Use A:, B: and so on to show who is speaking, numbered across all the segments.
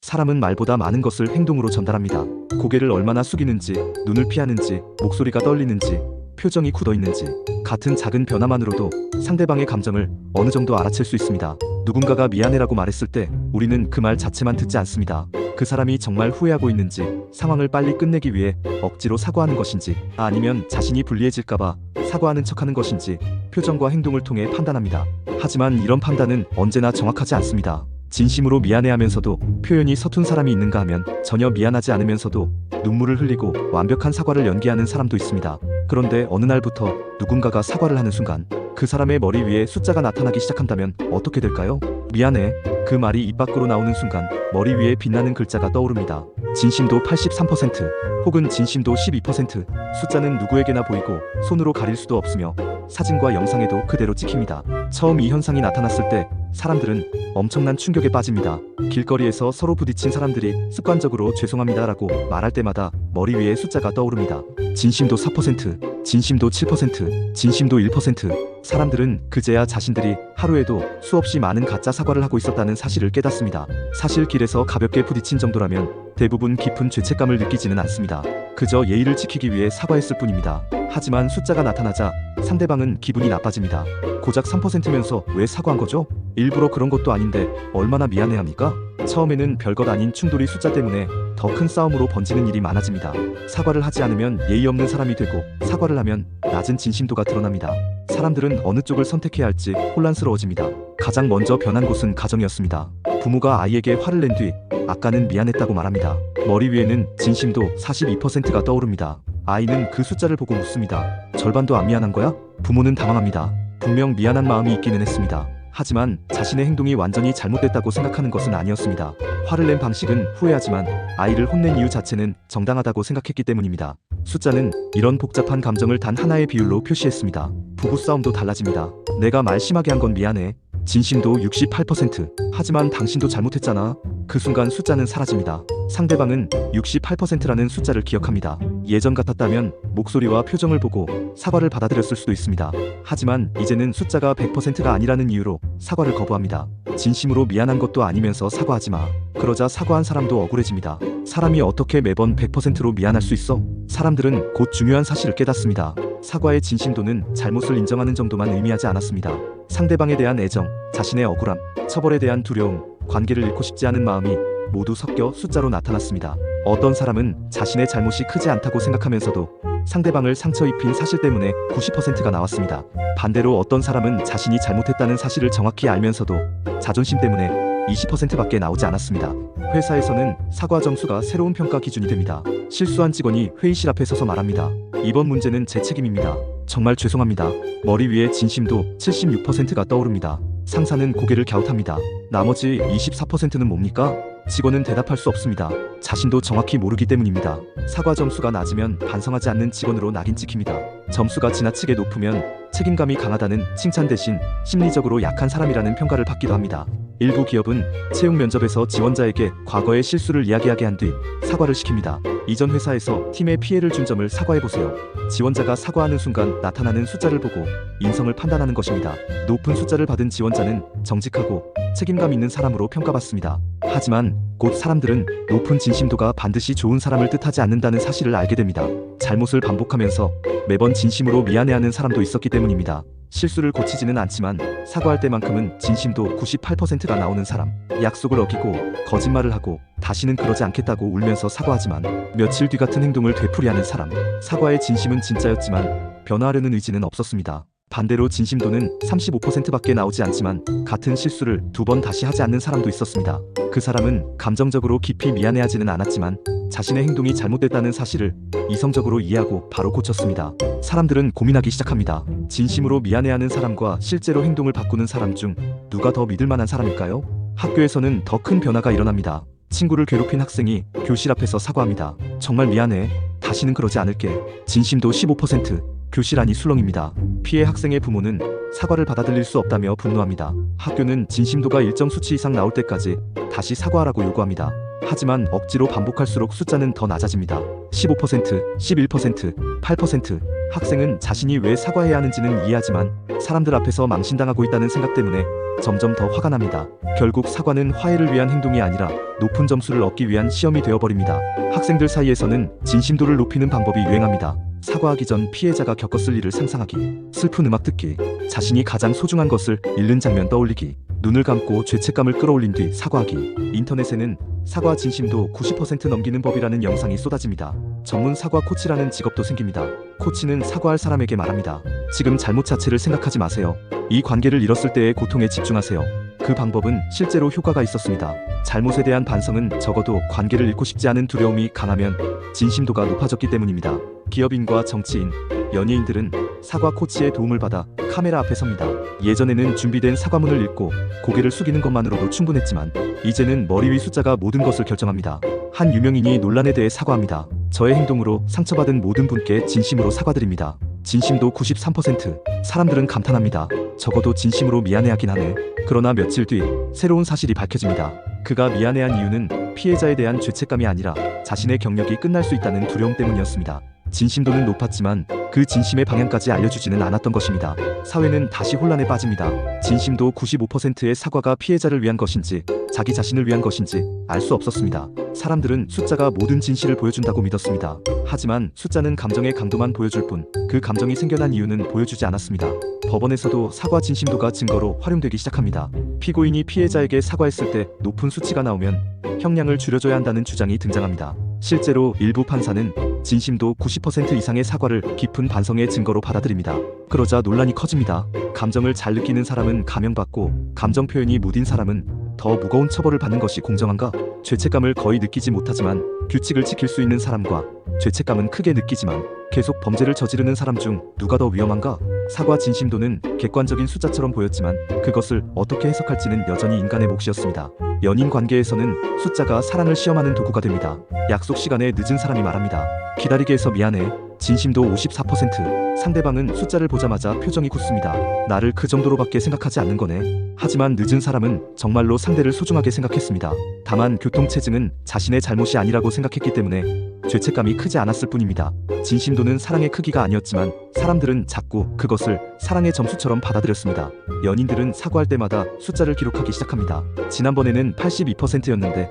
A: 사람은 말보다 많은 것을 행동으로 전달합니다. 고개를 얼마나 숙이는지, 눈을 피하는지, 목소리가 떨리는지, 표정이 굳어있는지, 같은 작은 변화만으로도 상대방의 감정을 어느 정도 알아챌 수 있습니다. 누군가가 미안해라고 말했을 때 우리는 그 말 자체만 듣지 않습니다. 그 사람이 정말 후회하고 있는지, 상황을 빨리 끝내기 위해 억지로 사과하는 것인지, 아니면 자신이 불리해질까봐 사과하는 척하는 것인지 표정과 행동을 통해 판단합니다. 하지만 이런 판단은 언제나 정확하지 않습니다. 진심으로 미안해하면서도 표현이 서툰 사람이 있는가 하면 전혀 미안하지 않으면서도 눈물을 흘리고 완벽한 사과를 연기하는 사람도 있습니다. 그런데 어느 날부터 누군가가 사과를 하는 순간 그 사람의 머리 위에 숫자가 나타나기 시작한다면 어떻게 될까요? 미안해. 그 말이 입 밖으로 나오는 순간 머리 위에 빛나는 글자가 떠오릅니다. 진심도 83%, 혹은 진심도 12%. 숫자는 누구에게나 보이고 손으로 가릴 수도 없으며 사진과 영상에도 그대로 찍힙니다. 처음 이 현상이 나타났을 때 사람들은 엄청난 충격에 빠집니다. 길거리에서 서로 부딪힌 사람들이 습관적으로 죄송합니다라고 말할 때마다 머리 위에 숫자가 떠오릅니다. 진심도 4%, 진심도 7%, 진심도 1%. 사람들은 그제야 자신들이 하루에도 수없이 많은 가짜 사과를 하고 있었다는 사실을 깨닫습니다. 사실 길에서 가볍게 부딪힌 정도라면 대부분 깊은 죄책감을 느끼지는 않습니다. 그저 예의를 지키기 위해 사과했을 뿐입니다. 하지만 숫자가 나타나자 상대방은 기분이 나빠집니다. 고작 3%면서 왜 사과한 거죠? 일부러 그런 것도 아닌데 얼마나 미안해합니까? 처음에는 별것 아닌 충돌이 숫자 때문에 더 큰 싸움으로 번지는 일이 많아집니다. 사과를 하지 않으면 예의 없는 사람이 되고, 사과를 하면 낮은 진심도가 드러납니다. 사람들은 어느 쪽을 선택해야 할지 혼란스러워집니다. 가장 먼저 변한 곳은 가정이었습니다. 부모가 아이에게 화를 낸 뒤 아까는 미안했다고 말합니다. 머리 위에는 진심도 42%가 떠오릅니다. 아이는 그 숫자를 보고 묻습니다. 절반도 안 미안한 거야? 부모는 당황합니다. 분명 미안한 마음이 있기는 했습니다. 하지만 자신의 행동이 완전히 잘못됐다고 생각하는 것은 아니었습니다. 화를 낸 방식은 후회하지만 아이를 혼낸 이유 자체는 정당하다고 생각했기 때문입니다. 숫자는 이런 복잡한 감정을 단 하나의 비율로 표시했습니다. 부부싸움도 달라집니다. 내가 말 심하게 한 건 미안해. 진심도 68%. 하지만 당신도 잘못했잖아. 그 순간 숫자는 사라집니다. 상대방은 68%라는 숫자를 기억합니다. 예전 같았다면 목소리와 표정을 보고 사과를 받아들였을 수도 있습니다. 하지만 이제는 숫자가 100%가 아니라는 이유로 사과를 거부합니다. 진심으로 미안한 것도 아니면서 사과하지 마. 그러자 사과한 사람도 억울해집니다. 사람이 어떻게 매번 100%로 미안할 수 있어? 사람들은 곧 중요한 사실을 깨닫습니다. 사과의 진심도는 잘못을 인정하는 정도만 의미하지 않았습니다. 상대방에 대한 애정, 자신의 억울함, 처벌에 대한 두려움, 관계를 잃고 싶지 않은 마음이 모두 섞여 숫자로 나타났습니다. 어떤 사람은 자신의 잘못이 크지 않다고 생각하면서도 상대방을 상처 입힌 사실 때문에 90%가 나왔습니다. 반대로 어떤 사람은 자신이 잘못했다는 사실을 정확히 알면서도 자존심 때문에 20%밖에 나오지 않았습니다. 회사에서는 사과 점수가 새로운 평가 기준이 됩니다. 실수한 직원이 회의실 앞에 서서 말합니다. 이번 문제는 제 책임입니다. 정말 죄송합니다. 머리 위에 진심도 76%가 떠오릅니다. 상사는 고개를 갸웃합니다. 나머지 24%는 뭡니까? 직원은 대답할 수 없습니다. 자신도 정확히 모르기 때문입니다. 사과 점수가 낮으면 반성하지 않는 직원으로 낙인 찍힙니다. 점수가 지나치게 높으면 책임감이 강하다는 칭찬 대신 심리적으로 약한 사람이라는 평가를 받기도 합니다. 일부 기업은 채용 면접에서 지원자에게 과거의 실수를 이야기하게 한 뒤 사과를 시킵니다. 이전 회사에서 팀에 피해를 준 점을 사과해보세요. 지원자가 사과하는 순간 나타나는 숫자를 보고 인성을 판단하는 것입니다. 높은 숫자를 받은 지원자는 정직하고 책임감 있는 사람으로 평가받습니다. 하지만 곧 사람들은 높은 진심도가 반드시 좋은 사람을 뜻하지 않는다는 사실을 알게 됩니다. 잘못을 반복하면서 매번 진심으로 미안해하는 사람도 있었기 때문입니다. 실수를 고치지는 않지만 사과할 때만큼은 진심도 98%가 나오는 사람, 약속을 어기고 거짓말을 하고 다시는 그러지 않겠다고 울면서 사과하지만 며칠 뒤 같은 행동을 되풀이하는 사람, 사과의 진심은 진짜였지만 변화하려는 의지는 없었습니다. 반대로 진심도는 35%밖에 나오지 않지만 같은 실수를 2번 다시 하지 않는 사람도 있었습니다. 그 사람은 감정적으로 깊이 미안해하지는 않았지만 자신의 행동이 잘못됐다는 사실을 이성적으로 이해하고 바로 고쳤습니다. 사람들은 고민하기 시작합니다. 진심으로 미안해하는 사람과 실제로 행동을 바꾸는 사람 중 누가 더 믿을 만한 사람일까요? 학교에서는 더 큰 변화가 일어납니다. 친구를 괴롭힌 학생이 교실 앞에서 사과합니다. 정말 미안해. 다시는 그러지 않을게. 진심도 15%. 교실 안이 술렁입니다. 피해 학생의 부모는 사과를 받아들일 수 없다며 분노합니다. 학교는 진심도가 일정 수치 이상 나올 때까지 다시 사과하라고 요구합니다. 하지만 억지로 반복할수록 숫자는 더 낮아집니다. 15%, 11%, 8%. 학생은 자신이 왜 사과해야 하는지는 이해하지만 사람들 앞에서 망신당하고 있다는 생각 때문에 점점 더 화가 납니다. 결국 사과는 화해를 위한 행동이 아니라 높은 점수를 얻기 위한 시험이 되어버립니다. 학생들 사이에서는 진심도를 높이는 방법이 유행합니다. 사과하기 전 피해자가 겪었을 일을 상상하기, 슬픈 음악 듣기, 자신이 가장 소중한 것을 잃는 장면 떠올리기, 눈을 감고 죄책감을 끌어올린 뒤 사과하기. 인터넷에는 사과 진심도 90% 넘기는 법이라는 영상이 쏟아집니다. 전문 사과 코치라는 직업도 생깁니다. 코치는 사과할 사람에게 말합니다. 지금 잘못 자체를 생각하지 마세요. 이 관계를 잃었을 때의 고통에 집중하세요. 그 방법은 실제로 효과가 있었습니다. 잘못에 대한 반성은 적어도 관계를 잃고 싶지 않은 두려움이 강하면 진심도가 높아졌기 때문입니다. 기업인과 정치인, 연예인들은 사과 코치의 도움을 받아 카메라 앞에 섭니다. 예전에는 준비된 사과문을 읽고 고개를 숙이는 것만으로도 충분했지만 이제는 머리 위 숫자가 모든 것을 결정합니다. 한 유명인이 논란에 대해 사과합니다. 저의 행동으로 상처받은 모든 분께 진심으로 사과드립니다. 진심도 93%. 사람들은 감탄합니다. 적어도 진심으로 미안해하긴 하네. 그러나 며칠 뒤 새로운 사실이 밝혀집니다. 그가 미안해한 이유는 피해자에 대한 죄책감이 아니라 자신의 경력이 끝날 수 있다는 두려움 때문이었습니다. 진심도는 높았지만 그 진심의 방향까지 알려주지는 않았던 것입니다. 사회는 다시 혼란에 빠집니다. 진심도 95%의 사과가 피해자를 위한 것인지 자기 자신을 위한 것인지 알 수 없었습니다. 사람들은 숫자가 모든 진실을 보여준다고 믿었습니다. 하지만 숫자는 감정의 강도만 보여줄 뿐 그 감정이 생겨난 이유는 보여주지 않았습니다. 법원에서도 사과 진심도가 증거로 활용되기 시작합니다. 피고인이 피해자에게 사과했을 때 높은 수치가 나오면 형량을 줄여줘야 한다는 주장이 등장합니다. 실제로 일부 판사는 진심도 90% 이상의 사과를 깊은 반성의 증거로 받아들입니다. 그러자 논란이 커집니다. 감정을 잘 느끼는 사람은 감형받고 감정 표현이 무딘 사람은 더 무거운 처벌을 받는 것이 공정한가? 죄책감을 거의 느끼지 못하지만 규칙을 지킬 수 있는 사람과 죄책감은 크게 느끼지만 계속 범죄를 저지르는 사람 중 누가 더 위험한가? 사과 진심도는 객관적인 숫자처럼 보였지만 그것을 어떻게 해석할지는 여전히 인간의 몫이었습니다. 연인 관계에서는 숫자가 사랑을 시험하는 도구가 됩니다. 약속 시간에 늦은 사람이 말합니다. 기다리게 해서 미안해. 진심도 54%. 상대방은 숫자를 보자마자 표정이 굳습니다. 나를 그 정도로밖에 생각하지 않는 거네. 하지만 늦은 사람은 정말로 상대를 소중하게 생각했습니다. 다만 교통체증은 자신의 잘못이 아니라고 생각했기 때문에 죄책감이 크지 않았을 뿐입니다. 진심도는 사랑의 크기가 아니었지만 사람들은 자꾸 그것을 사랑의 점수처럼 받아들였습니다. 연인들은 사과할 때마다 숫자를 기록하기 시작합니다. 지난번에는 82%였는데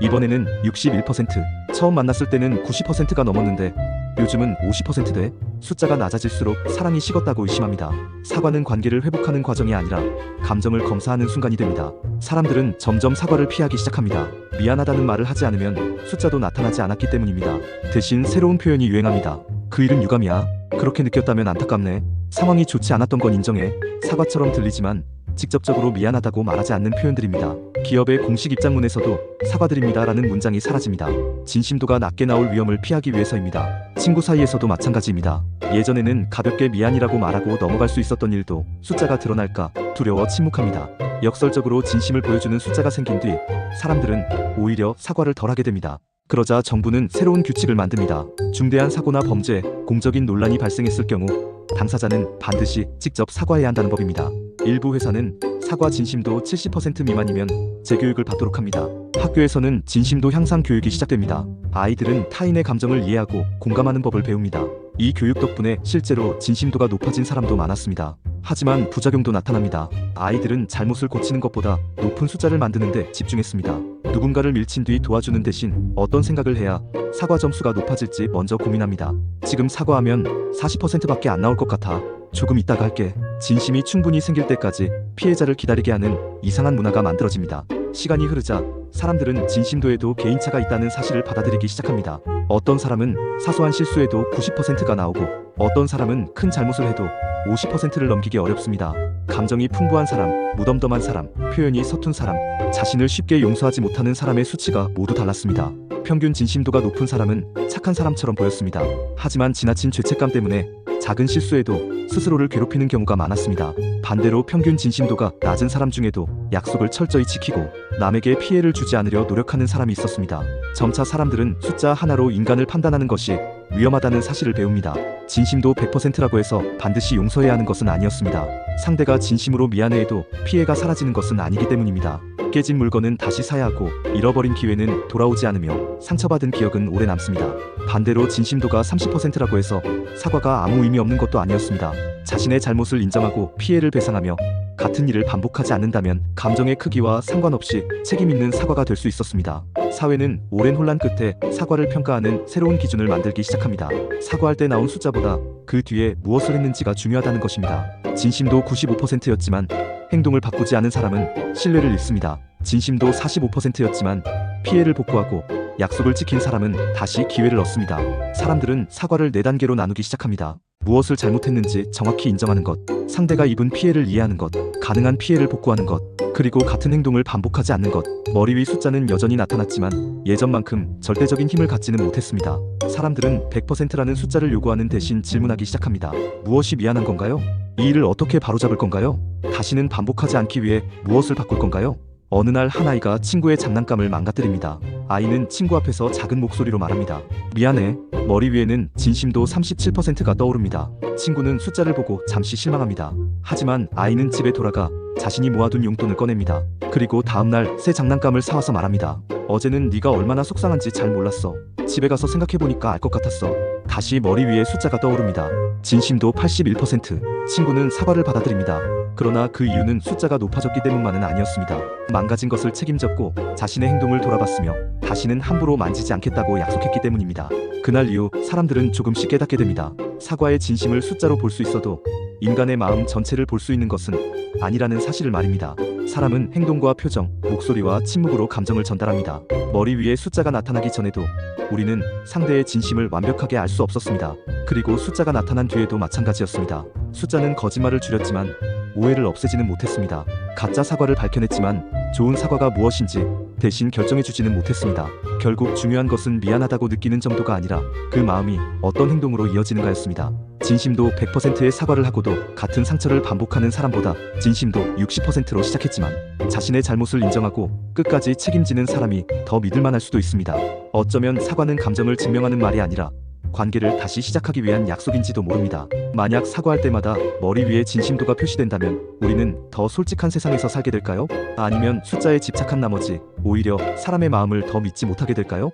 A: 이번에는 61%. 처음 만났을 때는 90%가 넘었는데 요즘은 50%대. 숫자가 낮아질수록 사랑이 식었다고 의심합니다. 사과는 관계를 회복하는 과정이 아니라 감정을 검사하는 순간이 됩니다. 사람들은 점점 사과를 피하기 시작합니다. 미안하다는 말을 하지 않으면 숫자도 나타나지 않았기 때문입니다. 대신 새로운 표현이 유행합니다. 그 일은 유감이야. 그렇게 느꼈다면 안타깝네. 상황이 좋지 않았던 건 인정해. 사과처럼 들리지만 직접적으로 미안하다고 말하지 않는 표현들입니다. 기업의 공식 입장문에서도 사과드립니다라는 문장이 사라집니다. 진심도가 낮게 나올 위험을 피하기 위해서입니다. 친구 사이에서도 마찬가지입니다. 예전에는 가볍게 미안이라고 말하고 넘어갈 수 있었던 일도 숫자가 드러날까 두려워 침묵합니다. 역설적으로 진심을 보여주는 숫자가 생긴 뒤 사람들은 오히려 사과를 덜하게 됩니다. 그러자 정부는 새로운 규칙을 만듭니다. 중대한 사고나 범죄, 공적인 논란이 발생했을 경우 당사자는 반드시 직접 사과해야 한다는 법입니다. 일부 회사는 사과 진심도 70% 미만이면 재교육을 받도록 합니다. 학교에서는 진심도 향상 교육이 시작됩니다. 아이들은 타인의 감정을 이해하고 공감하는 법을 배웁니다. 이 교육 덕분에 실제로 진심도가 높아진 사람도 많았습니다. 하지만 부작용도 나타납니다. 아이들은 잘못을 고치는 것보다 높은 숫자를 만드는 데 집중했습니다. 누군가를 밀친 뒤 도와주는 대신 어떤 생각을 해야 사과 점수가 높아질지 먼저 고민합니다. 지금 사과하면 40%밖에 안 나올 것 같아. 조금 이따가 할게. 진심이 충분히 생길 때까지 피해자를 기다리게 하는 이상한 문화가 만들어집니다. 시간이 흐르자 사람들은 진심도에도 개인차가 있다는 사실을 받아들이기 시작합니다. 어떤 사람은 사소한 실수에도 90%가 나오고 어떤 사람은 큰 잘못을 해도 50%를 넘기기 어렵습니다. 감정이 풍부한 사람, 무덤덤한 사람, 표현이 서툰 사람, 자신을 쉽게 용서하지 못하는 사람의 수치가 모두 달랐습니다. 평균 진심도가 높은 사람은 착한 사람처럼 보였습니다. 하지만 지나친 죄책감 때문에 작은 실수에도 스스로를 괴롭히는 경우가 많았습니다. 반대로 평균 진심도가 낮은 사람 중에도 약속을 철저히 지키고 남에게 피해를 주지 않으려 노력하는 사람이 있었습니다. 점차 사람들은 숫자 하나로 인간을 판단하는 것이 위험하다는 사실을 배웁니다. 진심도 100%라고 해서 반드시 용서해야 하는 것은 아니었습니다. 상대가 진심으로 미안해해도 피해가 사라지는 것은 아니기 때문입니다. 깨진 물건은 다시 사야 하고 잃어버린 기회는 돌아오지 않으며 상처받은 기억은 오래 남습니다. 반대로 진심도가 30%라고 해서 사과가 아무 의미 없는 것도 아니었습니다. 자신의 잘못을 인정하고 피해를 배상하며 같은 일을 반복하지 않는다면 감정의 크기와 상관없이 책임 있는 사과가 될 수 있었습니다. 사회는 오랜 혼란 끝에 사과를 평가하는 새로운 기준을 만들기 시작합니다. 사과할 때 나온 숫자보다 그 뒤에 무엇을 했는지가 중요하다는 것입니다. 진심도 95%였지만 행동을 바꾸지 않은 사람은 신뢰를 잃습니다. 진심도 45%였지만 피해를 복구하고 약속을 지킨 사람은 다시 기회를 얻습니다. 사람들은 사과를 4단계로 나누기 시작합니다. 무엇을 잘못했는지 정확히 인정하는 것, 상대가 입은 피해를 이해하는 것, 가능한 피해를 복구하는 것, 그리고 같은 행동을 반복하지 않는 것. 머리 위 숫자는 여전히 나타났지만 예전만큼 절대적인 힘을 갖지는 못했습니다. 사람들은 100%라는 숫자를 요구하는 대신 질문하기 시작합니다. 무엇이 미안한 건가요? 이 일을 어떻게 바로잡을 건가요? 다시는 반복하지 않기 위해 무엇을 바꿀 건가요? 어느 날 한 아이가 친구의 장난감을 망가뜨립니다. 아이는 친구 앞에서 작은 목소리로 말합니다. 미안해. 머리 위에는 진심도 37%가 떠오릅니다. 친구는 숫자를 보고 잠시 실망합니다. 하지만 아이는 집에 돌아가 자신이 모아둔 용돈을 꺼냅니다. 그리고 다음날 새 장난감을 사와서 말합니다. 어제는 네가 얼마나 속상한지 잘 몰랐어. 집에 가서 생각해보니까 알 것 같았어. 다시 머리 위에 숫자가 떠오릅니다. 진심도 81%. 친구는 사과를 받아들입니다. 그러나 그 이유는 숫자가 높아졌기 때문만은 아니었습니다. 망가진 것을 책임졌고 자신의 행동을 돌아봤으며 다시는 함부로 만지지 않겠다고 약속했기 때문입니다. 그날 이후 사람들은 조금씩 깨닫게 됩니다. 사과의 진심을 숫자로 볼 수 있어도 인간의 마음 전체를 볼 수 있는 것은 아니라는 사실을 말입니다. 사람은 행동과 표정, 목소리와 침묵으로 감정을 전달합니다. 머리 위에 숫자가 나타나기 전에도 우리는 상대의 진심을 완벽하게 알 수 없었습니다. 그리고 숫자가 나타난 뒤에도 마찬가지였습니다. 숫자는 거짓말을 줄였지만 오해를 없애지는 못했습니다. 가짜 사과를 밝혀냈지만 좋은 사과가 무엇인지 대신 결정해주지는 못했습니다. 결국 중요한 것은 미안하다고 느끼는 정도가 아니라 그 마음이 어떤 행동으로 이어지는가였습니다. 진심도 100%의 사과를 하고도 같은 상처를 반복하는 사람보다 진심도 60%로 시작했지만 자신의 잘못을 인정하고 끝까지 책임지는 사람이 더 믿을만할 수도 있습니다. 어쩌면 사과는 감정을 증명하는 말이 아니라 관계를 다시 시작하기 위한 약속인지도 모릅니다. 만약 사과할 때마다 머리 위에 진심도가 표시된다면 우리는 더 솔직한 세상에서 살게 될까요? 아니면 숫자에 집착한 나머지 오히려 사람의 마음을 더 믿지 못하게 될까요?